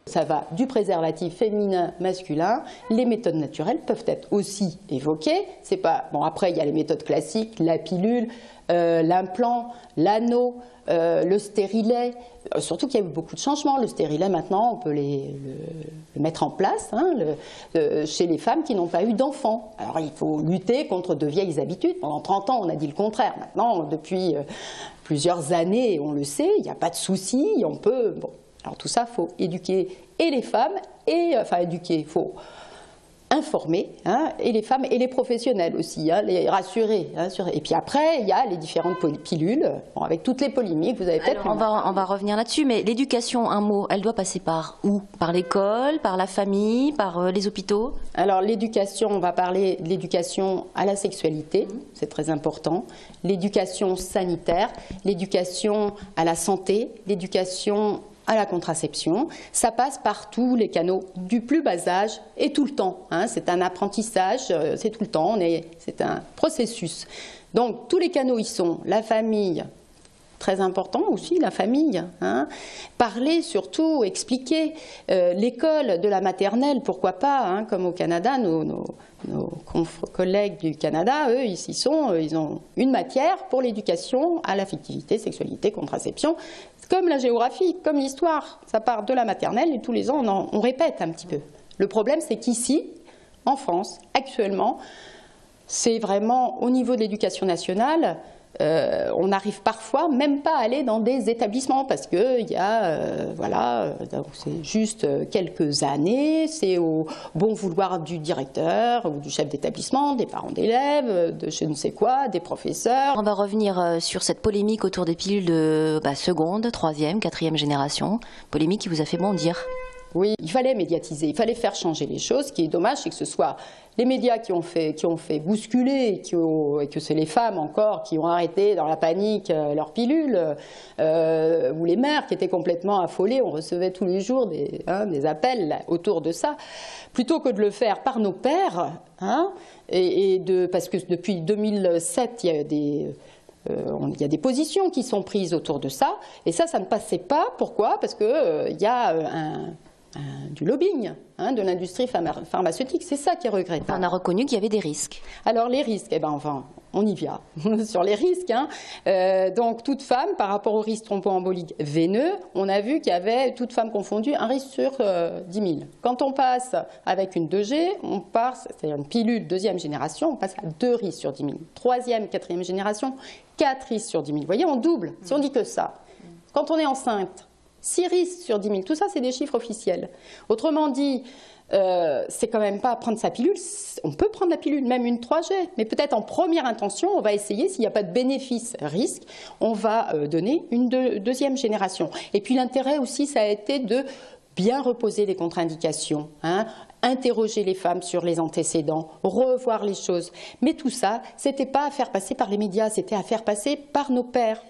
Ça va du préservatif féminin, masculin. Les méthodes naturelles peuvent être aussi évoquées. C'est pas bon. Après, il y a les méthodes classiques, la pilule, l'implant, l'anneau, le stérilet. Surtout qu'il y a eu beaucoup de changements. Le stérilet, maintenant, on peut le mettre en place chez les femmes qui n'ont pas eu d'enfants. Alors, il faut lutter contre de vieilles habitudes. Pendant 30 ans, on a dit le contraire. Maintenant, depuis plusieurs années, on le sait, il n'y a pas de souci. On peut... Bon. Alors tout ça, il faut éduquer et les femmes, enfin éduquer, il faut informer, et les femmes et les professionnels aussi, les rassurer. Et puis après, il y a les différentes pilules, avec toutes les polémiques, vous avez peut-être... On va revenir là-dessus, mais l'éducation, un mot, elle doit passer par où? Par l'école, par la famille, par les hôpitaux? Alors l'éducation, on va parler de l'éducation à la sexualité, c'est très important, l'éducation sanitaire, l'éducation à la santé, l'éducation à la contraception. Ça passe par tous les canaux du plus bas âge et tout le temps. C'est un apprentissage, c'est tout le temps, c'est un processus. Donc tous les canaux y sont, la famille, très important aussi, la famille. Parler surtout, expliquer. L'école de la maternelle, pourquoi pas, comme au Canada, nos collègues du Canada, eux, ils ont une matière pour l'éducation à l'affectivité, sexualité, contraception. Comme la géographie, comme l'histoire, ça part de la maternelle et tous les ans on répète un petit peu. Le problème c'est qu'ici, en France, actuellement, c'est vraiment au niveau de l'éducation nationale, on n'arrive parfois même pas à aller dans des établissements parce que il y a, voilà, c'est juste quelques années, c'est au bon vouloir du directeur ou du chef d'établissement, des parents d'élèves, de je ne sais quoi, des professeurs. On va revenir sur cette polémique autour des pilules de seconde, troisième, quatrième génération, polémique qui vous a fait bondir. Oui, il fallait médiatiser, il fallait faire changer les choses. Ce qui est dommage, c'est que ce soit les médias qui ont fait bousculer, et que c'est les femmes encore qui ont arrêté dans la panique leurs pilules, ou les mères qui étaient complètement affolées. On recevait tous les jours des appels autour de ça, plutôt que de le faire par nos pères, parce que depuis 2007, il y a des positions qui sont prises autour de ça, et ça ne passait pas. Pourquoi? Parce qu'il y a du lobbying de l'industrie pharmaceutique, c'est ça qui est regrettable. On a reconnu qu'il y avait des risques. Alors les risques, enfin, on y vient sur les risques. Donc toute femme, par rapport au risque thromboembolique veineux, on a vu qu'il y avait, toute femme confondue, un risque sur 10 000. Quand on passe avec une 2G, on passe, c'est-à-dire une pilule deuxième génération, on passe à 2 risques sur 10 000. Troisième, quatrième génération, 4 risques sur 10 000. Vous voyez, on double, si on dit que ça. Quand on est enceinte, 6 risques sur 10 000, tout ça c'est des chiffres officiels. Autrement dit, c'est quand même pas prendre sa pilule, on peut prendre la pilule, même une 3G, mais peut-être en première intention, on va essayer, s'il n'y a pas de bénéfice-risque, on va donner une deuxième génération. Et puis l'intérêt aussi, ça a été de bien reposer les contre-indications, interroger les femmes sur les antécédents, revoir les choses. Mais tout ça, c'était pas à faire passer par les médias, c'était à faire passer par nos pères.